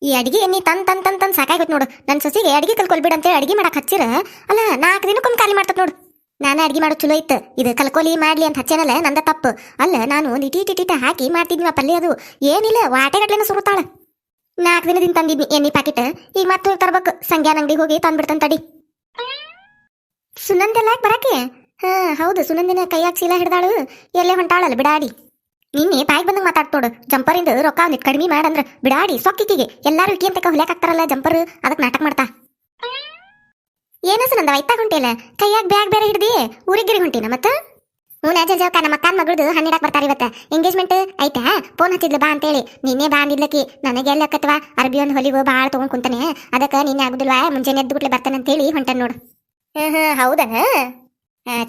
ಈ ಅಡಿಗೆ ಎಣ್ಣಿ ತಂದ್ ಸಾಕಾಗೋತ್ ನೋಡು. ನನ್ನ ಸೊಸಿಗೆ ಅಡಿಗೆ ಕಲ್ಕೊಲ್ಬಿಡ ಅಂತೇಳಿ ಅಡಿಗೆ ಮಾಡಕ್ ಹಚ್ಚಿರ ಅಲ್ಲ 4 ದಿನಕ್ಕೊಮ್ಮೆ ಖಾಲಿ ಮಾಡ್ತತ್ ನೋಡು. ನಾನೇ ಅಡಿಗೆ ಮಾಡೋದು ಚಲೋ ಇತ್ತು, ಇದು ಕಲ್ಕೊಲಿ ಮಾಡ್ಲಿ ಅಂತ ಹಚ್ಚೇನಲ್ಲ ನಂದ ತಪ್ಪು ಅಲ್ಲ. ನಾನು ಒಂದು ಇಟೀಟ ಹಾಕಿ ಮಾಡ್ತಿದ್ವಿ ಪಲ್ಯ, ಅದು ಏನಿಲ್ಲ ವಾಟೆಗಟ್ಲೆನ ಸುರುತ್ತಾಳ. 4 ದಿನದಿಂದ ತಂದಿದ್ನಿ ಎಣ್ಣಿ ಪ್ಯಾಕೆಟ್, ಈಗ ಮತ್ತೆ ತರ್ಬೇಕು. ಸಂಗ್ಯಾನ ಅಂಗಡಿಗೆ ಹೋಗಿ ತಂದ್ಬಿಡ್ತಾನ ತಡಿ. ಸುನಂದೆಲ್ಲ ಯಾಕೆ ಬರಾಕೆ? ಹಾ ಹೌದು, ಸುನಂದಿನ ಕೈಯಾಗ ಚೀಲ ಹಿಡ್ದಾಳು, ಎಲ್ಲೇ ಹೊಂಟಾಳಲ್ಲ ಬಿಡಾಡಿ. ನಿನ್ನೆ ಬಾಯಿಗೆ ಬಂದಂಗೆ ಮಾತಾಡ್ತೋಡು. ಜಂಪರಿಂದ ರೊಕ್ಕ ಒಂದಿಟ್ಟು ಕಡಿಮೆ ಮಾಡಂದ್ರ ಬಿಡಾಡಿ ಸೊಕ್ಕಿಕಿಗೆ. ಎಲ್ಲಾರು ಇಕ್ಕಿ ಅಂತ ಹೊಲ್ಯಾಕ ಹಾಕ್ತಾರಲ್ಲ ಜಂಪರ್, ಅದಕ್ಕೆ ನಾಟಕ ಮಾಡ್ತಾ. ಏನಸ ನಂದ ವೈತಾಗ ಹೊಂಟಿಲ್ಲ, ಕೈಯಾಗ ಬ್ಯಾಗ್ ಬೇರೆ ಹಿಡ್ದಿ ಊರಿಗಿರಿ ಹೊಂಟಿನ ಮತ್ತ? ಹ್ಞೂ ಜಲ್ಜವಕ್ಕ, ನಮ್ಮ ಅಕ್ಕನ ಮಗಳದು ಹಣ್ಣಿಡಾಕ್ ಬರ್ತಾರ ಇವತ್ತ. ಎಂಗೇಜ್ಮೆಂಟ್ ಐತಾ, ಫೋನ್ ಹಚ್ಚಿದ್ಲು ಬಾ ಅಂತೇಳಿ. ನಿನ್ನೆ ಬಾ ಅಂದಿದ್ಲಕಿ. ನನಗೆ ಎಲ್ಲಕ್ಕತ್ವಾ ಅರ್ಬಿ ಒಂದು ಹೊಲಿವು ಭಾಳ ತೊಗೊಂಡ್ ಕುಂತಾನೆ, ಅದಕ್ಕೆ ನಿನ್ನೆ ಆಗುದಿಲ್ವಾ ಮುಂಜಾನೆ ಎದ್ದು ಬಿಟ್ಲೆ ಬರ್ತಾನೆ ಅಂತೇಳಿ ಹೊಂಟನ್ ನೋಡು. ಹೌದಾ?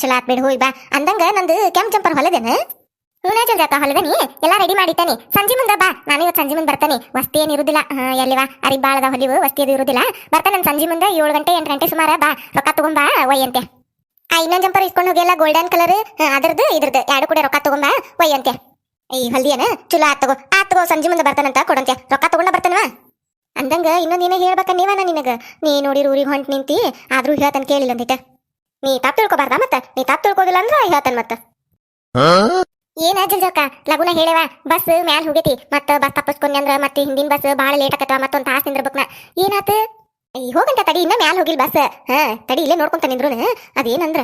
ಚಲೋ ಆತ್ ಬಿಡು, ಹೋಗಿ ಬಾ. ಅಂದಂಗ ನಂದು ಕೆಂಪ್ ಜಂಪರ್ ಹೊಲದೇನ? ಹ್ಞೂ ಜಲ್ಜಕ್ಕ ಹೊಲದನಿ, ಎಲ್ಲಾ ರೆಡಿ ಮಾಡಿಟ್ಟನಿ. ಸಂಜೆ ಮುಂದೆ ಬಾ, ನಾನು ಇವತ್ತು ಸಂಜೆ ಮುಂದೆ ಬರ್ತಾನೆ. ವಸ್ತಿ ಏನು ಇರುದಿಲ್ಲ, ಎಲ್ಲಿವಾ ಅರಿ ಬಾಳದ ಹೊಲಿವು, ವಸ್ತಿ ಅದು ಇರುದಿಲ್ಲ. ಬರ್ತಾನೆ ನಾನು ಸಂಜೆ ಮುಂದೆ 7 ಗಂಟೆ 8 ಗಂಟೆ ಸುಮಾರ ಬಾ. ರೊಕ್ಕ ತಗೊಂಬಾ ಒಯ್ಯಂತೆ. ಇನ್ನೊಂದು ಜಂಪರ್ ಇಸ್ಕೊಂಡು ಹೋಗಿಲ್ಲ, ಗೋಲ್ಡನ್ ಕಲರ್, ಅದ್ರದ್ದು ಇದ್ರದ್ದು 2 ಕೂಡ ರೊಕ್ಕ ತಗೊಂಬಾ ಒಯ್ಯಂತೆ. ಈ ಹೊಲ್ದಿಯನ ಚಲೋ ಆತ್ ತಗೋ ಸಂಜೆ ಮುಂದೆ ಬರ್ತಾನಂತ ಕೊಡಂತೆ, ರೊಕ್ಕ ತಗೊಂಡ ಬರ್ತಾನವ. ಅಂದಂಗ ಇನ್ನೊಂದು ಏನೇ ಹೇಳ್ಬೇಕ ನೀವನ ನಿನಗ. ನೀ ನೋಡಿ ಊರಿಗೆ ಹೊಂಟ್ ನಿಂತಿ, ಆದ್ರೂ ಹೇಳ್ತಾನೆ ಕೇಳಿಲ್ಲ ಅಂದಿಟ್ಟ. ನೀ ತಪ್ಪು ತಿಳ್ಕೊಬಾರ್ದ ಮತ್ತ, ನೀ ತಪ್ಪು ತಿಳ್ಕೋದಿಲ್ಲ ಅಂದ್ರ ಹೇಳ್ತಾನ ಮತ್ತ. ಏನ ಜಲ್ಜಕ್ಕ ಲಗುನ ಹೇಳವ, ಬಸ್ ಮ್ಯಾಲ ಹೋಗೈತಿ, ಮತ್ತ ಬಸ್ ತಪ್ಪಿಸ್ಕೊಂಡಿ ಅಂದ್ರ ಮತ್ತೆ ಹಿಂದಿನ ಬಸ್ ಬಾಳ ಲೇಟ್ ಆಕತ್ತ, ಮತ್ತೊಂದ್ ತಾಸ ನಿಂದ್ರಬೇಕನ. ಏನಾತ? ಹೋಗಂತ ತಡಿ, ಇನ್ನ ಮ್ಯಾಲ ಹೋಗಿಲ್ ಬಸ್. ತಡಿ ಇಲ್ಲೇ ನೋಡ್ಕೊಂತ ನಿಂದ್ರು. ಅದೇನಂದ್ರ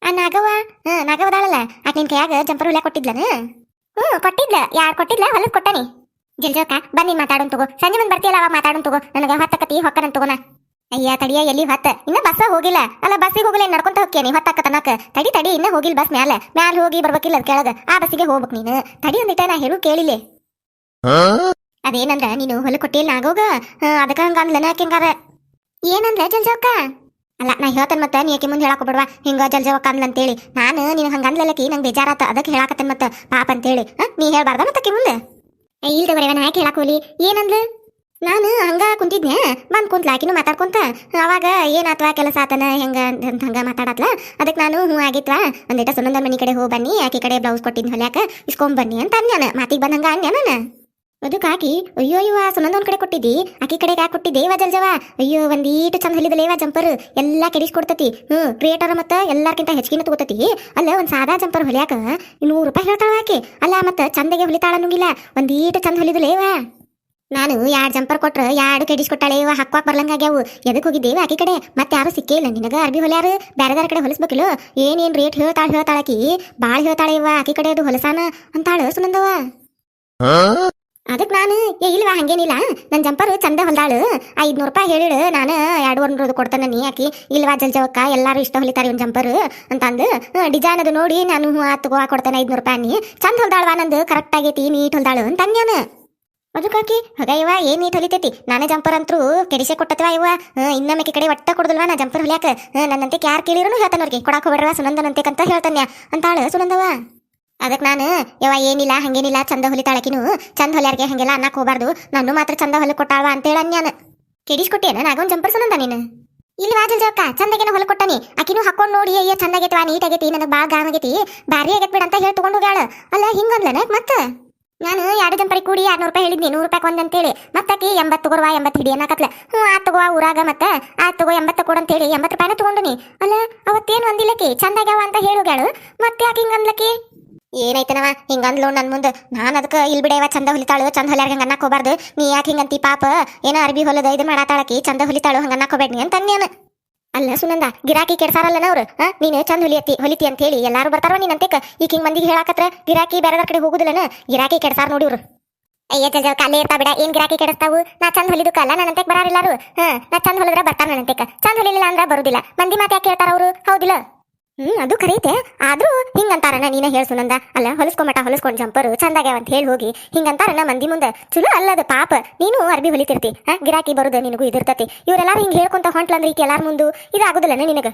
ಆ ನಾಗವದಾಳಲ್ಲ, ಆಕೆ ನಿನ್ ಕೈಯಾಗ ಜಂಪರ್ ಹುಲ್ಯಾಕ ಕೊಟ್ಟಿದ್ಲನ? ಕೊಟ್ಟಿದ್ಲ. ಯಾರು ಕೊಟ್ಟಿದ್ಲ? ಹೊಲದ್ ಕೊಟ್ಟನಿ. ಜಲ್ಜಕ್ಕ ಬನ್ನಿ ಮಾತಾಡೋನ್ ತಗೋ, ಸಂಜೆ ಮುಂದೆ ಬರ್ತೀಯಲ್ಲ ಅವಾಗ ಮಾತಾಡೋನ್ ತಗೋ. ನನಗ ಹೊತ್ತಕತಿ ಹೊಕ್ಕನಂತ ತಗೋನ. ಅಯ್ಯ ತಡಿಯ, ಎಲ್ಲಿ ಹೊತ್ತ ಇನ್ನ ಬಸ್ ಹೋಗಿಲ್ಲ ಅಲ್ಲ, ಬಸ್ಸಿಗೆ ಹೋಗಲ್ಲ ನಡ್ಕೊಂತ ಹೋಗ್ಯಾನಿ ಹೊತ್ತಾಕತನಕ. ತಡಿ ಇನ್ನ ಹೋಗಿಲ್ ಬಸ್ ಮ್ಯಾಲ ಹೋಗಿ ಬರ್ಬೇಕಿಲ್ಲ ಅದ್ ಕೆಳಗ, ಆ ಬಸ್ಸಿಗೆ ಹೋಗ್ಬೇಕು ನೀನು. ತಡಿ ಒಂದಿಟ ನಾ ಹೇಳು ಕೇಳಿಲೆ. ಅದೇನಂದ್ರ ನೀನು ಹೊಲ ಕೊಟ್ಟಿಲ್ಲ ಆಗೋಗ, ಅದಕ್ಕ ಹಂಗ ಅಂದ್ಲನ ಆಕೆ. ಹಿಂಗಾರ ಏನಂದ್ಲ ಜಲ್ಜವಕ್ಕ? ಅಲ್ಲ ನಾ ಹೇಳ್ತೇನೆ ಮತ್ತ, ನೀ ಆಕೆ ಮುಂದೆ ಹೇಳಾಕ ಬಿಡ್ವಾ ಹಿಂಗ ಜಲ್ಜವಕ್ಕ ಅಂದ್ಲ ಅಂತೇಳಿ. ನಾನು ನಿನಗೆ ಹಂಗ ಅಂದ್ಲಲ್ಲಕಿ, ನಂಗೆ ಬೇಜಾರಾತ, ಅದಕ್ಕೆ ಹೇಳಾಕತ್ತೇನೆ ಮತ್ತ ಪಾಪ ಅಂತೇಳಿ. ನೀ ಹೇಳ್ಬಾರ್ದ ಮತ್ತಕ್ಕೆ ಮುಂದೆ? ಇಲ್ದ ಬರೀ ನಾ ಯಾಕೆ ಹೇಳಾಕ ಹೋಲಿ? ಏನಂದ್ಲು? ನಾನು ಹಂಗ ಕುಂತಿದ್ನೆ, ಬಂದ್ ಕುಂತ್ಲ ಆಕಿನೂ ಮಾತಾಡ್ಕೊಂತ. ಅವಾಗ ಏನಾತ್ವಾ ಕೆಲಸ ಆತನ ಹೆಂಗ ಅಂತ ಹಂಗ ಮಾತಾಡತ್ಲ. ಅದಕ್ಕೆ ನಾನು ಹ್ಞೂ ಆಗಿತ್ವಾ, ಒಂದಿಟ ಸುನಂದನ್ ಮನಿ ಕಡೆ ಹೋಗಿ ಬನ್ನಿ, ಆಕಿ ಕಡೆ ಬ್ಲೌಸ್ ಕೊಟ್ಟಿದ್ನಿ ಹೊಲ್ಯಾಕ, ಇಸ್ಕೊಂಡ್ ಬನ್ನಿ ಅಂತ ಅನ್ಯಾನ. ಮಾತಿಗೆ ಬಂದಂಗ ಅನ್ಯ ನಾನು. ಅದಕ್ಕೆ ಆಕಿ ಅಯ್ಯೋ ಇವ ಸುನಂದನ್ ಕಡೆ ಕೊಟ್ಟಿದ್ದಿ, ಆಕಿ ಕಡೆಗೆ ಯಾಕೆ ಕೊಟ್ಟಿದ್ದೇವ ಜಲ್ಜವ? ಅಯ್ಯೋ ಒಂದೀಟು ಚಂದ ಹೊಲಿದಲೇವ ಜಂಪರ್, ಎಲ್ಲಾ ಕೆಡಿಸ್ಕೊಡ್ತತಿ. ಕ್ರಿಯೇಟರ್ ಮತ್ತ ಎಲ್ಲಾರ್ಕಿಂತ ಹೆಚ್ಚಿನ ತಗೋತತಿ. ಅಲ್ಲ ಒಂದ್ ಸಾದಾ ಜಂಪರ್ ಹೊಲ್ಯಾಕ 100 ರೂಪಾಯಿ ಹೇಳ್ತಾಳ ಆಕಿ. ಅಲ್ಲ ಮತ್ತ ಚಂದಗೆ ಹೊಲಿತಾಳ ಅನ್ನಂಗಿಲ್ಲ, ಒಂದೀಟು ಚಂದ ಹೊಲಿದಲೇವ. ನಾನು 2 ಜಂಪರ್ ಕೊಟ್ರ 2 ಕೆಡಿಸ್ಕೊಟ್ಟಾಳೆ. ಇವ ಹಾಕ್ವಾಕ್ ಬರ್ಲಂಗಾಗ್ಯಾವು. ಎದಕ್ ಹೋಗಿದ್ದೇವೆ ಆಕಿ ಕಡೆ? ಮತ್ತೆ ಯಾರು ಸಿಕ್ಕೇ ಇಲ್ಲ ನಿನಗ ಅರ್ಬಿ ಹೊಲ್ಯಾರು? ಬೇರೆದಾರ ಕಡೆ ಹೊಲಿಸ್ಬೇಕಿಲ್ಲ. ಏನೇನ್ ರೇಟ್ ಹೇಳ್ತಾಳಕಿ, ಬಾಳ್ ಹೇಳ್ತಾಳೆ ಇವ ಆಕಿ ಕಡೆ ಅದು ಹೊಲಸಾನ ಅಂತಾಳ ಸುನಂದವ. ಅದಕ್ಕೆ ನಾನು ಇಲ್ವಾ ಹಂಗೇನಿಲ್ಲ, ನನ್ನ ಜಂಪರ್ ಚಂದ ಹೊಲ್ದಾಳು, 500 ರೂಪಾಯಿ ಹೇಳಿಳು, ನಾನು 200 ಕೊಡ್ತಾನ. ನೀ ಆಕಿ ಇಲ್ವಾ ಜಲ್ಜವಕ್ಕ ಎಲ್ಲಾರು ಇಷ್ಟ ಹೊಲಿತಾರೆ ಒಂದು ಜಂಪರ್ ಅಂತಂದು ಡಿಸೈನ್ ಅದು ನೋಡಿ ನಾನು ತಗೋ ಕೊಡ್ತೇನೆ 500 ರೂಪಾಯಿ. ನೀ ಚಂದ ಹೊಲ್ದಾಳ್ವಾ, ನಂದು ಕರೆಕ್ಟ್ ಆಗೈತಿ, ನೀಟ್ ಹೊಲ್ದಾಳು ಅಂತ ಅನ್ಯಾನ. ಅದಕ್ಕಾಕಿ ಹಾಗ ಇವ ಏನ್ ನೀಟ್ ಹೊಲಿತೈತಿ, ನಾನೇ ಜಂಪರ್ ಅಂತೂ ಕೆಡಿಸೆ ಕೊಟ್ಟತ್ವ ಇವ. ಇನ್ನೊಮ್ಮೆ ಕಡೆ ಒಟ್ಟ ಕೊಡುದಿಲ್ವಾ ನಾ ಜಂಪರ್ ಹೊಲಿಯಾಕ. ನನ್ನಂತೆ ಯಾರು ಕೇಳಿರೋನು ಹೇಳ್ತಾನವ್ರಿಗೆ ಕೊಡಾಕ ಹೋಗ್ಬೇಡ್ರವ ಸುನಂದನಂತೆಕಂತ ಹೇಳ್ತಾನ್ಯ ಅಂತಾಳ ಸುನಂದವ. ಅದಕ್ಕೆ ನಾನು ಏನಿಲ್ಲ ಹಂಗೇನಿಲ್ಲ, ಚಂದ ಹೊಲಿತಾಳಕಿನು, ಚಂದ ಹೊಲ್ಯಾರ್ಗೆ ಹಂಗೆಲ್ಲ ಅನ್ನಕ್ ಹೋಗ್ಬಾರ್ದು, ನಾನು ಮಾತ್ರ ಚಂದ ಹೊಲ ಕೊಟ್ಟಾವ ಅಂತೇಳಿ ಅನ್ಯಾನ. ಕೆಡಿಸ್ಕೊಟ್ಟೇನ ನಾಗೊಂದು ಜಂಪರ್ ಸುನಂದ ನೀನು? ಇಲ್ವಾ ಜಲ್ಜವಕ್ಕ ಚಂದಗೇನ ಹೊಲ ಕೊಟ್ಟಾನಿ. ಆಕಿನೂ ಹಾಕೊಂಡ್ ನೋಡಿ ಅಯ್ಯ ಚಂದ ಆಗೈತವಾ, ನೀಟ್ ಆಗೈತಿ, ನನಗೆ ಬಾಳ ಗಾಮ್ ಆಗೈತಿ, ಭಾರಿ ಆಗೈತ್ ಬಿಡ ಅಂತ ಹೇಳಿ ತಗೊಂಡ್ ಹೋಗ್ಯಾಳ. ಅಲ್ಲ ಹಿಂಗಂದ್ಲನ ಮತ್ತ? ನಾನು 2 ಜಂಪರಿಗೆ ಕೂಡಿ 200 ರೂಪಾಯಿ ಹೇಳಿದ್ನಿ, 100 ರೂಪಾಯಿ ಒಂದಂತೇಳಿ. ಮತ್ತಾಕಿ 80 ತಗೋರ್ವಾ, 80 ಹಿಡಿ ಅನ್ನಕತ್ಲ. ಆ ತಗೋ ಊರಾಗ, ಮತ್ತೆ ಆ ತಗೋ 80 ಕೊಡಂತೇಳಿ 80 ರೂಪಾಯಿನ ತಗೊಂಡನಿ. ಅಲ್ಲ ಅವತ್ತೇನು ಒಂದಿಲ್ಲಕಿ ಚಂದಾಗ್ಯಾವ ಅಂತ ಹೇಳೋಗ್ಯಾಳು, ಮತ್ತೆ ಯಾಕೆ ಹಿಂಗಂದ್ಲಕಿ? ಏನೈತನವ ಹಿಂಗಂದ್ಲು ನನ್ ಮುಂದೆ. ನಾನು ಅದಕ್ಕೆ ಇಲ್ಲಿ ಬಿಡೇವ ಚಂದ ಹೊಲಿತಾಳು, ಚಂದ ಹೊಲ್ಯಾರ ಹಂಗ ಅನ್ನಕ್ ಹೋಗ್ಬಾರ್ದು, ನೀ ಯಾಕೆ ಹಿಂಗಂತಿ ಪಾಪ ಏನೋ ಅರ್ಬಿ ಹೊಲದ ಇದು ಮಾಡಾತಾಳಕಿ, ಚಂದ ಹೊಲಿತಾಳು ಹಂಗ ಅನ್ನಕ್ ಹೋಗ್ಬೇಡ್ನಿ ಅಂತ ಅನ್ಯಾನ. ಅಲ್ಲ ಸುನಂದ ಗಿರಾಕಿ ಕೆಡ್ಸಾರಲ್ಲನ ಅವ್ರು, ನೀನು ಚಂದ ಹೊಲಿತಿ ಅಂತ ಹೇಳಿ ಎಲ್ಲಾರು ಬರ್ತಾರ ನೀನಂತೆಕ. ಈಗ ಹಿಂಗ್ ಮಂದಿಗೆ ಹೇಳಾಕತ್ರ ಗಿರಾಕಿ ಬೇರೆದಾರ ಕಡೆ ಹೋಗುದಿಲ್ಲನ, ಗಿರಾಕಿ ಕೆಡ್ಸಾರ ನೋಡಿವ್ರು. ಅಯ್ಯ ಜಲ್ಜವಕ್ಕ ಅಲ್ಲೇ ಇರ್ತಾ ಬಿಡ, ಏನ್ ಗಿರಾಕಿ ಕೆಡಿಸ್ತಾವು? ನಾ ಚಂದ ಹೊಲಿದಕ್ಕಲ್ಲ ನನ್ನಂತೆಕ್ ಬರಾರಿಲ್ಲಾರು. ನಾ ಚಂದ ಹೊಲಿದ್ರ ಬರ್ತಾರ ನನ್ನಂತೆಕ, ಚಂದ ಹೊಲಿಲಿಲ್ಲ ಅಂದ್ರ ಬರುದಿಲ್ಲ. ಮಂದಿ ಮಾತು ಯಾಕೆ ಹೇಳ್ತಾರ ಅವರು, ಹೌದಿಲ್ಲ? ಅದು ಖರೀತೆ, ಆದ್ರೂ ಹಿಂಗಂತಾರನ ನೀನ ಹೇಳ್ ಸುನಂದ. ಅಲ್ಲ ಹೊಲಿಸ್ಕೊಂಡ್ ಜಂಪರ್ ಚಂದಾಗ್ಯಾವ ಅಂತ ಹೇಳಿ ಹೋಗಿ ಹಿಂಗಂತಾರನ ಮಂದಿ ಮುಂದೆ, ಚಲೋ ಅಲ್ಲದ ಪಾಪ. ನೀನು ಅರ್ಬಿ ಹೊಲಿತಿರ್ತಿ, ಗಿರಾಕಿ ಬರುದ ನಿನಗೂ ಇದಿರ್ತತಿ. ಇವರೆಲ್ಲಾರು ಹಿಂಗ್ ಹೇಳ್ಕೊಂತ ಹೊಂಟ್ಲಂದ್ರ ಈಗ ಎಲ್ಲಾರ ಮುಂದು ಇದಾಗುದಿಲ್ಲನ ನಿನಗ?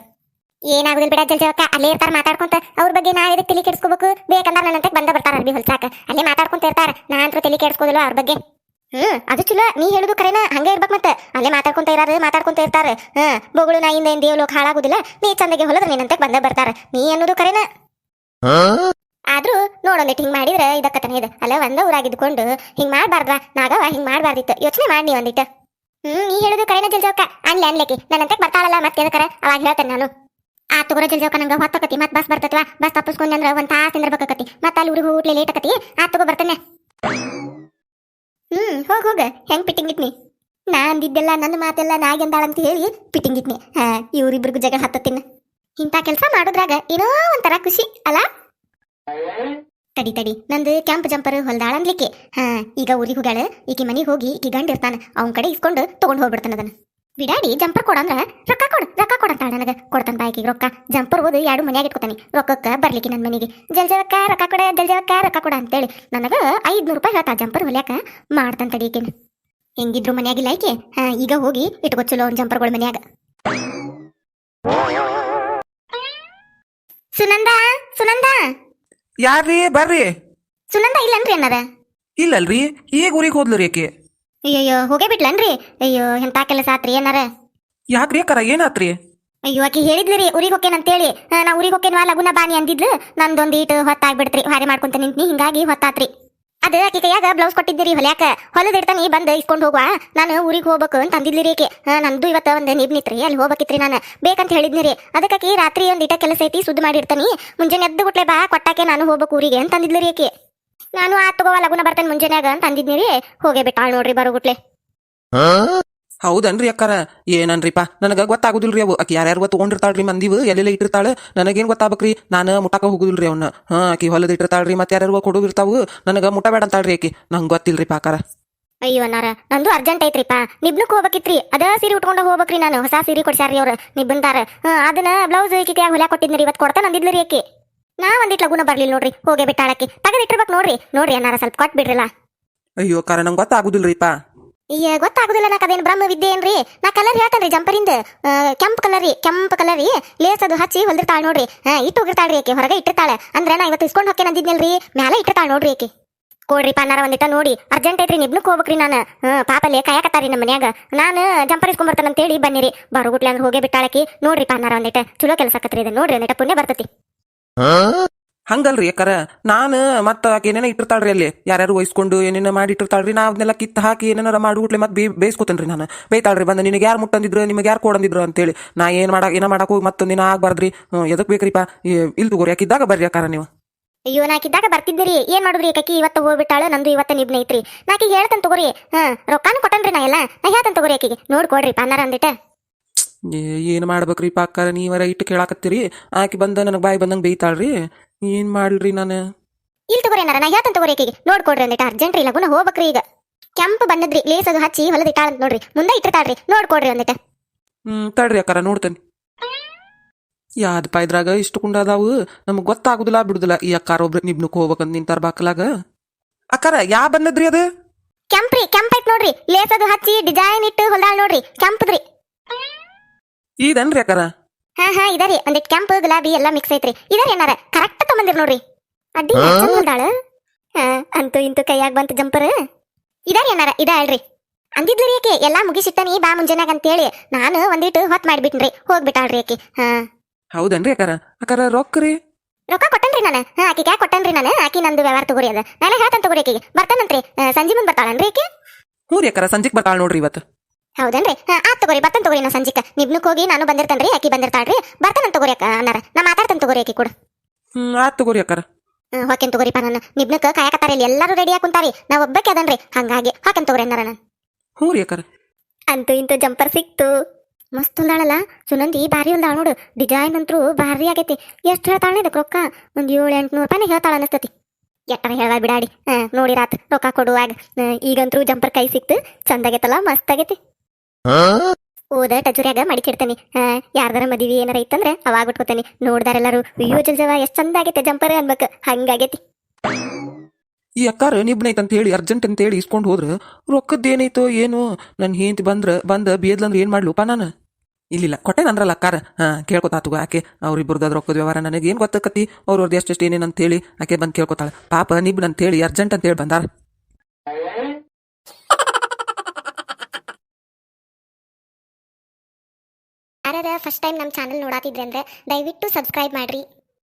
ಏನಾಗುದಿಲ್ಲ ಬಿಡ ಜಲ್ಜವಕ್ಕ, ಅಲ್ಲೇ ಇರ್ತಾರ ಮಾತಾಡ್ಕೊಂತ. ಅವ್ರ ಬಗ್ಗೆ ನಾ ಇದಕ್ಕೆ ತಲೆ ಕೆಡಿಸ್ಕೋಬೇಕು? ಬೇಕಂದ್ರ ನನ್ನಂತೆ ಬಂದ ಬರ್ತಾರ ಅರ್ಬಿ ಹೊಲ್ಸಾಕ, ಅಲ್ಲೇ ಮಾತಾಡ್ಕೊಂತ ಇರ್ತಾರ. ನಾ ಅಂತೂ ತಲೆ ಕೆಡಿಸ್ಕೋದಿಲ್ಲ ಅವ್ರ ಬಗ್ಗೆ. ಅದು ಚಲೋ, ನೀ ಹೇಳುದು ಕರೆನ, ಹಂಗೆ ಇರ್ಬೇಕು. ಮತ್ತೆ ಅಲ್ಲೇ ಮಾತಾಡ್ಕೊಂತ ಇರ್ತಾರ. ಬೊಗಳು ನಾಯಿಂದ ಏನ್ ದೇವ್ ಲೋಕ ಹಾಳಾಗುದಿಲ್ಲ. ನೀ ಚಂದಗೆ ಹೊಲದ್ರ ನೀನಂತೆ ಬಂದ ಬರ್ತಾರ, ನೀ ಅನ್ನೋದು ಕರೆನ. ಆದ್ರೂ ನೋಡೊಂದಿಟ್ಟು ಹಿಂಗ್ ಮಾಡಿದ್ರೆ ಇದಕ್ಕತನ ಇದೆ ಅಲ್ಲ ಒಂದ ಊರಾಗಿದ್ಕೊಂಡು ಹಿಂಗ್ ಮಾಡ್ಬಾರ್ದ್ವಾ ನಾಗವ ಹಿಂಗ್ ಮಾಡ್ಬಾರ್ದಿತ್ತು ಯೋಚನೆ ಮಾಡಿ ಒಂದಿಟ್ಟು ನೀ ಹೇಳುದು ಕರೆನ ಜಲ್ಜವಕ್ಕ ಅನ್ಲೇಕಿ ನನ್ನಂತೆ ಬರ್ತಾಳಲ್ಲ ಮತ್ತೆ ಎದಕರ ಅವಾಗ ಹೇಳ್ತೇನೆ ನಾನು ಆ ತಗೋರ ಜಲ್ಜವಕ್ಕ ನಂಗೆ ಹೊತ್ತಕತಿ ಮತ್ತೆ ಬಸ್ ಬರ್ತತ್ವಾ ಬಸ್ ತಪ್ಪಿಸ್ಕೊಂಡೆ ಅಂದ್ರೆ ಒಂದ್ ತಾಸು ನಿಂದಿರ್ಬೇಕತಿ ಮತ್ತೆ ಅಲ್ಲಿ ಊರಿಗೆ ಹೋಗ್ಲಿ ಲೇಟ್ ಆಕತಿ ಆ ತಗೋ ಬರ್ತೇನೆ ಹೋಗ ಹೆಂಗ್ ಪಿಟ್ಟಿಂಗ್ ಇಟ್ನಿ ನಾ ಅಂದಿದ್ದೆಲ್ಲ ನನ್ನ ಮಾತೆಲ್ಲ ನಾಗೆಂದಾಳ ಅಂತ ಹೇಳಿ ಪಿಟ್ಟಿಂಗ್ ಇಟ್ನಿ ಇವ್ರಿಬ್ರಿಗೂ ಜಗಳ ಹತ್ತತ್ತಿನ ಇಂಥ ಕೆಲಸ ಮಾಡೋದ್ರಾಗ ಏನೋ ಒಂಥರ ಖುಷಿ ಅಲ್ಲ ತಡಿ ನಂದು ಕ್ಯಾಂಪ್ ಜಂಪರ್ ಹೊಲ್ದಾಳ ಅನ್ಲಿಕ್ಕೆ ಈಗ ಊರಿಗೆ ಹೋಗ್ಯಾಳ ಈಕಿ ಮನೆಗೆ ಹೋಗಿ ಈಕಿ ಗಂಡ ಇರ್ತಾನ ಅವನ ಕಡೆ ಇಸ್ಕೊಂಡು ತಗೊಂಡ್ ಹೋಗ್ಬಿಡ್ತಾನ ಅದನ್ನ ಬಿಡಾಡಿ ಜಂಪರ್ ಕೊಡಂದ್ರ ರೊಕ್ಕ ಕೊಡಂತಾಳ ನನಗೆ ಕೊಡ್ತಾನ ಬಾಯ್ಕಿಗೆ ರೊಕ್ಕ ಜಂಪರ್ ಓದಿ 2 ಮನ್ಯಾಗ ಇಟ್ಕೊತಾನೆ ರೊಕ್ಕಕ್ಕೆ ಬರ್ಲಿಕ್ಕೆ ನನ್ನ ಮನೆಗೆ ಜಲ್ಜವಕ್ಕ ರೊಕ್ಕ ಕೊಡ ಅಂತೇಳಿ ನನಗೆ 500 ರೂಪಾಯಿ ಹೇಳ್ತಾ ಜಂಪರ್ ಹೊಲ್ಯಾಕ ಮಾಡ್ತಾನ ತಡೀಕೇನು ಹೆಂಗಿದ್ರು ಮನ್ಯಾಗಿಲ್ಲ ಆಯ್ಕೆ ಈಗ ಹೋಗಿ ಇಟ್ಕೊಚ್ಚಲು ಅವ್ನ ಜಂಪರ್ಗಳ ಮನ್ಯಾಗ ಸುನಂದ ಯಾರ್ರಿ ಬರ್ರಿ ಸುನಂದ ಇಲ್ಲನ್ರಿ ಅನ್ನಾರ ಇಲ್ಲಲ್ರಿ ಈಗ ಊರಿಗೆ ಹೋದ್ಲರಿ ಆಕೆ ಅಯ್ಯೋ ಹೋಗೇ ಬಿಟ್ಲನ್ರಿ ಅಯ್ಯೋ ಎಂತ ಕೆಲಸ ಆತ್ರಿ ಏನಾರ ಯಾಕ್ರಿ ಅಕ್ಕಾರ ಏನಾತ್ರಿ ಅಯ್ಯೋ ಆಕಿ ಹೇಳಿದ್ರಿ ಊರಿಗೆ ಹೋಕೇನಂತೇಳಿ ನಾ ಊರಿಗೆ ಹೋಕೇನ್ವಾ ಲಗುನ ಬಾನಿ ಅಂದಿದ್ಲು ನಂದೊಂದೀಟು ಹೊತ್ತಾಗ್ಬಿಡ್ತ್ರಿ ಹಾರಿ ಮಾಡ್ಕೊಂತ ನಿಂತ್ನಿ ಹಿಂಗಾಗಿ ಹೊತ್ತಾತ್ರಿ ಅದ ಆಕಿ ಕೈಯಾಗ ಬ್ಲೌಸ್ ಕೊಟ್ಟಿದ್ದೀರಿ ಹೊಲ್ಯಾಕ ಹೊಲದಿಡ್ತಾನಿ ಬಂದ್ ಇಸ್ಕೊಂಡು ಹೋಗುವ ನಾನು ಊರಿಗೆ ಹೋಗ್ಬೇಕು ಅಂತ ಅಂದಿದ್ಲಿ ಆಕೆ ನಂದು ಇವತ್ತ ಒಂದು ನಿಬ್ನಿತ್ರಿ ಅಲ್ಲಿ ಹೋಗ್ಬೇಕಿತ್ರಿ ನಾನು ಬೇಕಂತ ಹೇಳಿದ್ನಿರಿ ಅದಕ್ಕಾಕಿ ರಾತ್ರಿ ಒಂದಿಟ ಕೆಲಸ ಐತಿ ಸುದ್ದಿ ಮಾಡಿರ್ತಾನಿ ಮುಂಜಾನೆ ಎದ್ದು ಗುಟ್ಲೆ ಬಾ ಕೊಟ್ಟಾಕೆ ನಾನು ಹೋಗ್ಬೇಕು ಊರಿಗೆ ಅಂತ ಅಂದಿದ್ಲಿ ಆಕೆ ನಾನು ತಗೋವ ಲಗುನ ಬರ್ತೇನೆ ಮುಂಜಾನ್ಯಾಗ ಅಂತ ಅಂದಿದ್ನಿರಿ ಹೋಗೇ ಬಿಟ್ಟಾಳ ನೋಡ್ರಿ ಬರೋಗುಟ್ಲೆ ಹೌದನ್ರಿ ಅಕ್ಕಾರ ಏನನ್ರಿಪ್ಪ ನನಗೆ ಗೊತ್ತಾಗುದಿಲ್ರಿ ಅವು ಆಕಿ ಯಾರ್ಯಾರು ತಗೊಂಡಿರ್ತಾಳ್ರಿ ಮಂದಿವು ಎಲ್ಲೆಲ್ಲ ಇಟ್ಟಿರ್ತಾಳೆ ನನಗೇನು ಗೊತ್ತಾಗ್ಬೇಕ್ರಿ ನಾನು ಮುಟ್ಟಕ ಹೋಗುದಿಲ್ರಿ ಅವನ್ನ ಆಕಿ ಹೊಲದ ಇಟ್ಟಿರ್ತಾಳ್ರಿ ಮತ್ತೆ ಯಾರ್ಯಾರು ಕೊಡೋದಿರ್ತಾವು ನನಗೆ ಮುಟ್ಟ ಬೇಡ ಅಂತಾಳ್ರಿ ಆಕಿ ನಂಗೆ ಗೊತ್ತಿಲ್ರಿ ಪಾಕಾರ ಅಯ್ಯೋ ಅನ್ನಾರ ನಂದು ಅರ್ಜೆಂಟ್ ಐತ್ರಿಪ್ಪ ನಿಬ್ನಕ್ ಹೋಗ್ಬೇಕಿತ್ರಿ ಅದ ಸೀರೆ ಉಟ್ಕೊಂಡು ಹೋಗ್ಬೇಕ್ರಿ ನಾನು ಹೊಸ ಸೀರೆ ಕೊಡ್ಸಾರ್ರಿ ಅವ್ರು ನಿಬ್ಬಂತಾರ ಅದನ್ನ ಬ್ಲೌಸ್ ಈಕೆ ಹೊಲ್ಯಾಕ ಕೊಟ್ಟಿದ್ನಿರಿ ಇವತ್ತು ಕೊಡ್ತಾನ ಅಂದಿದ್ಲಿ ಆಕಿ ನಾ ಒಂದಿಟ್ ಲಗುನ ಬರ್ಲಿಲ್ಲ ನೋಡ್ರಿ ಹೋಗೇ ಬಿಟ್ಟಾಳಕಿ ತೆಗೆದಿಟ್ಟಿರ್ಬೇಕು ನೋಡ್ರಿ ಅನ್ನಾರ ಸ್ವಲ್ಪ ಕೊಟ್ಟು ಬಿಡ್ರಲ್ಲ ಅಯ್ಯೋ ಕಾರ ನಂಗೆ ಗೊತ್ತಾಗುದಿಲ್ರಿಪ್ಪ ಈಗ ಗೊತ್ತಾಗುದಿಲ್ಲ ನಾಕ್ ಅದೇನು ಬ್ರಹ್ಮ ವಿದ್ಯೆ ಏನ್ರಿ ನಾ ಕಲರ್ ಹೇಳ್ತೇನ್ರಿ ಜಂಪರಿಂದ ಕೆಂಪ್ ಕಲರ್ ಲೇಸ್ ಅದು ಹಚ್ಚಿ ಹೊಲ್ದಿರ್ತಾಳ ನೋಡ್ರಿ ಇಟ್ಟು ಹೋಗಿರ್ತಾಳ್ರಿ ಆಕೆ ಹೊರಗೆ ಇಟ್ಟಿರ್ತಾಳೆ ಅಂದ್ರೆ ನಾ ಇವತ್ತು ಇಸ್ಕೊಂಡು ಹೋಗ್ತೇನೆ ಅಂದಿದ್ನಲ್ರಿ ಮ್ಯಾಲೆ ಇಟ್ಟಿರ್ತಾಳ ನೋಡ್ರಿ ಆಕೆ ಕೊಡ್ರಿ ಪನ್ನಾರ ಒಂದಿಟ ನೋಡಿ ಅರ್ಜೆಂಟ್ ಐತ್ರಿ ನಿಬ್ನಕ್ ಹೋಗ್ಬೇಕ್ರಿ ನಾನು ಪಾಪಲ್ಲಿ ಕಾಯಕತ್ತಾರಿ ನಮ್ಮ ಮನ್ಯಾಗ ನಾನು ಜಂಪರ್ ಇಸ್ಕೊಂಬರ್ತಾನ ಅಂತೇಳಿ ಬನ್ನಿರಿ ಬರೋಗುಟ್ಲೆ ಅಂದ್ರೆ ಹೋಗೇ ಬಿಟ್ಟಾಳಕಿ ನೋಡ್ರಿ ಪನ್ನಾರ ಒಂದಿಟ ಚಲೋ ಕೆಲಸ ಆಕತ್ರಿ ಇದು ನೋಡ್ರಿ ಒಂದಿಟ ಪುಣ್ಯ ಬರ್ತತಿ ಹಂಗಲ್ರಿ ಅಕ್ಕಾರ ನಾನು ಮತ್ತೆ ಆಕೆ ಏನೇನ ಇಟ್ಟಿರ್ತಾಳ್ರಿ ಅಲ್ಲಿ ಯಾರ್ಯಾರು ವಹಿಸ್ಕೊಂಡು ಏನೇನ ಮಾಡಿ ಇಟ್ಟಿರ್ತಾಳ್ರಿ ನಾ ಅದನ್ನೆಲ್ಲ ಕಿತ್ತು ಹಾಕಿ ಏನಾರ ಮಾಡ್ಬಿಟ್ಲೆ ಮತ್ತೆ ಬೇಯಿಸ್ಕೊತೇನ್ರಿ ನಾನು ಬೈತಾಳ್ರಿ ಬಂದು ನಿನಗೆ ಯಾರು ಮುಟ್ಟಂದಿದ್ರು ನಿಮಗೆ ಯಾರು ಕೊಡಂದಿದ್ರು ಅಂತೇಳಿ ನಾ ಏನೋ ಮಾಡಕ್ಕೆ ಹೋಗಿ ಮತ್ತೊಂದಿನ ಆಗ್ಬಾರ್ದ್ರಿ ಎದಕ್ ಬೇಕ್ರಿಪ್ಪ ಇಲ್ಲಿ ತಗೋರಿ ಯಾಕಿದ್ದಾಗ ಬರ್ರಿ ಅಕ್ಕಾರ ನೀವು ಅಯ್ಯೋ ನಾಕಿದ್ದಾಗ ಬರ್ತಿದ್ದೀರಿ ಏನ್ ಮಾಡುದ್ರಿ ಯಾಕಿ ಇವತ್ತು ಹೋಗ್ಬಿಟ್ಟಾಳು ನಂದು ಇವತ್ತ ನಿಬ್ನ ಐತ್ರಿ ನಾಕಿ ಹೇಳ್ತೇನೆ ತಗೋರಿ ರೊಕ್ಕಾನು ಕೊಟ್ಟನ್ರಿ ನಾ ಎಲ್ಲ ನಾ ಹೇಳ್ತೇನೆ ತಗೋರಿ ಆಕಿಗೆ ನೋಡ್ಕೊಡ್ರಿ ಪನ್ನಾರ ಅಂದಿಟ ಏನು ಮಾಡ್ಬೇಕ್ರಿ ಅಕ್ಕಾರ ನೀವರ ಇಟ್ಟು ಕೇಳಾಕತ್ತೀರಿ ಆಕಿ ಬಂದ ನನಗೆ ಬಾಯಿ ಬಂದಂಗೆ ಬೇಯ್ತಾಳ್ರಿ ಏನ್ ಮಾಡ್ಲಿ ನಾನು ಇಲ್ಲಿ ತಗೋರಿ ಅನ್ನಾರ ನಾ ಹೇಳ್ತೇನೆ ತಗೋರಿ ಆಕಿಗೆ ನೋಡ್ಕೊಡ್ರಿ ಅಂದಿಟ ಅರ್ಜೆಂಟ್ ರೀ ಲಗುನ ಹೋಗ್ಬೇಕ್ರಿ ಈಗ ಕೆಂಪು ಬಂದದ್ರಿ ಲೇಸ್ ಅದು ಹಚ್ಚಿ ಹೊಲದ ಇಟ್ಟಾಳ ಅಂತ ನೋಡ್ರಿ ಮುಂದೆ ಇಟ್ಟಿರ್ತಾಳ್ರಿ ನೋಡ್ಕೊಡ್ರಿ ಅಂದಿಟ ತಡ್ರಿ ಅಕ್ಕಾರ ನೋಡ್ತೇನೆ ಯಾದಪ್ಪ ಇದ್ರಾಗ ಇಷ್ಟು ಕುಂಡ ಅದಾವು ನಮಗ್ ಗೊತ್ತಾಗುದಿಲ್ಲ ಬಿಡುದಿಲ್ಲ ಈ ಅಕ್ಕಾರ ಒಬ್ರು ನಿಬ್ನಕ್ ಹೋಗ್ಬೇಕಂತ ನಿಂತಾರ ಬಾಕಲಾಗ ಅಕ್ಕಾರ ಯಾ ಬಂದದ್ರಿ ಅದು ಕೆಂಪ್ ಐತ್ ನೋಡ್ರಿ ಲೇಸ್ ಅದು ಹಚ್ಚಿ ಡಿಸೈನ್ ಇಟ್ಟು ಹೊಲ್ದಾಳ ನೋಡ್ರಿ ಕೆಂಪದ್ರಿ ಇದನ್ರಿ ಅಕ್ಕಾರ ಹಾ ಇದರಿ ಒಂದಿಟ್ ಕೆಂಪು ಗುಲಾಬಿ ಎಲ್ಲಾ ಮಿಕ್ಸ್ ಐತ್ರಿ ಇದರಿ ಏನಾರ ಕರೆಕ್ಟ್ ತಗೊಂಡಿರ್ ನೋಡ್ರಿ ಅಡ್ಡಿ ಹೊಲ್ದಾಳ ಅಂತೂ ಇಂತೂ ಕೈಯಾಗ ಬಂತು ಜಂಪರ್ ಇದರಿ ಏನಾರ ಇದ ಅಲ್ರಿ ಅಂದಿದ್ಲಿ ಆಕೆ ಎಲ್ಲಾ ಮುಗಿಸಿಟ್ಟನಿ ಬಾ ಮುಂಜಾನಾಗ ಅಂತೇಳಿ ನಾನು ಒಂದಿಟ್ಟು ಹೊತ್ ಮಾಡ್ಬಿಟ್ನ್ರಿ ಹೋಗ್ಬಿಟ್ಟಾಳ್ರಿ ಆಕಿ ಹೌದನ್ರಿ ಅಕ್ಕಾರ ರೊಕ್ಕ ಕೊಟ್ಟನ್ರಿ ನಾನು ಆಕಿಗೆ ಯಾಕೆ ಕೊಟ್ಟನ್ರಿ ನಾನು ಆಕಿ ನಂದು ವ್ಯವಹಾರ ತಗೋರಿ ಅದ ನಾನು ಹೇಳ್ತಾನೆ ತಗೋರಿ ಆಕಿಗೆ ಬರ್ತಾನಂತ್ರಿ ಸಂಜೆ ಮುಂದೆ ಬರ್ತಾಳನ್ರಿ ಆಕಿ ಹ್ಞೂ ರೀ ಅಕ್ಕಾರ ಸಂಜೆಗೆ ಬರ್ತಾಳ ನೋಡ್ರಿ ಇವತ್ತು ಹೌದನ್ರಿ ಆತ್ ತಗೋರಿ ಬರ್ತಾನೆ ತಗೋರಿ ನಾ ಸಂಜಿಕ ನಿಬ್ನಕ್ ಹೋಗಿ ನಾನು ಬಂದಿರ್ತೇನ್ರಿ ಆಕಿ ಬಂದಿರ್ತಾಳ್ರಿ ಬರ್ತಾನಂತ ತಗೋರಿ ಅಕ್ಕ ಅನ್ನಾರ ನಾ ಮಾತಾಡ್ತೇನೆ ತಗೋರಿ ಆಕಿ ಕೂಡ ಆತ್ ತಗೋರಿ ಅಕ್ಕಾರ ಹೋಕೇನ್ ತಗೋರಿಪ್ಪ ನಾನು ನಿಬ್ನಕ್ ಕಾಯಕತ್ತಾರ ಇಲ್ಲಿ ಎಲ್ಲರೂ ರೆಡಿ ಹಾಕುಂತಾರಿ ನಾ ಒಬ್ಬಕ್ಕೆ ಅದನ್ರಿ ಹಂಗಾಗಿ ಹಾಕೇನ್ ತಗೋರಿ ಅನ್ನಾರ ನಾನು ಹ್ಞೂ ರೀ ಅಕ್ಕಾರ ಅಂತೂ ಇಂತೂ ಜಂಪರ್ ಸಿಕ್ತು ಮಸ್ತ್ ಹೊಲ್ದಾಳಲ್ಲ ಸುನಂದಿ ಭಾರಿ ಹೊಲ್ದಾಳ ನೋಡು ಡಿಸೈನ್ ಅಂತೂ ಭಾರಿ ಆಗೈತಿ ಎಷ್ಟು ಹೇಳ್ತಾಳೆ ಇದಕ್ಕೆ ರೊಕ್ಕ ಒಂದು 700-800 ರೂಪಾಯಿನೇ ಹೇಳ್ತಾಳ ಅನಸ್ತತಿ ಎಟ್ಟರ ಹೇಳ ಬಿಡಾಡಿ ನೋಡಿ ರಾತ್ ರೊಕ್ಕ ಕೊಡುವಾಗ ಈಗಂತೂ ಜಂಪರ್ ಕೈ ಸಿಕ್ತು ಚಂದಾಗೈತಲ್ಲ ಮಸ್ತ್ ಆಗೈತಿ ಓದ ಟಜುರ್ಯಾಗ ಮಡಿಕಿಡ್ತೇನೆ ಯಾರ್ದಾರ ಮದುವೆ ಏನಾರ ಇತ್ತಂದ್ರೆ ಅವಾಗ ಉಟ್ಕೋತೇನೆ ನೋಡ್ದಾರೆಲ್ಲರೂ ಅಯ್ಯೋ ಜಲ್ಜವ ಎಷ್ಟು ಚಂದ ಆಗೈತೆ ಜಂಪರ್ ಅನ್ಬೇಕು ಹಂಗಾಗೈತಿ ಈ ಅಕ್ಕಾರ ನಿಬ್ನೈತ್ ಅಂತ ಹೇಳಿ ಅರ್ಜೆಂಟ್ ಅಂತ ಹೇಳಿ ಇಸ್ಕೊಂಡು ಹೋದ್ರ ರೊಕ್ಕದ್ದೇನೈತೋ ಏನು ನನ್ನ ಹೆಂಡತಿ ಬಂದ ಬೇದ್ಲಂದ್ರೆ ಏನ್ ಮಾಡ್ಲುಪ್ಪ ನಾನು ಇಲ್ಲಿಲ್ಲ ಕೊಟ್ಟೆ ಅಂದ್ರಲ್ಲ ಅಕ್ಕಾರ ಕೇಳ್ಕೊತಾತು ಆಕೆ ಅವ್ರಿಬ್ಬರದ್ದು ಅದು ರೊಕ್ಕದ ವ್ಯವಹಾರ ನನಗೆ ಏನು ಗೊತ್ತಾಕತಿ ಅವ್ರವ್ರದ್ದು ಎಷ್ಟು ಏನೇನು ಅಂತ ಹೇಳಿ ಆಕೆ ಬಂದು ಕೇಳ್ಕೊತಾಳೆ ಪಾಪ ನಿಬ್ನ ಅಂತ ಹೇಳಿ ಅರ್ಜೆಂಟ್ ಅಂತ ಹೇಳಿ ಬಂದಾರ ಯಾರ್ಯಾರ ಫಸ್ಟ್ ಟೈಮ್ ನಮ್ಮ ಚಾನಲ್ ನೋಡಾತಿದ್ರೆ ಅಂದ್ರೆ ದಯವಿಟ್ಟು ಸಬ್ಸ್ಕ್ರೈಬ್ ಮಾಡ್ರಿ.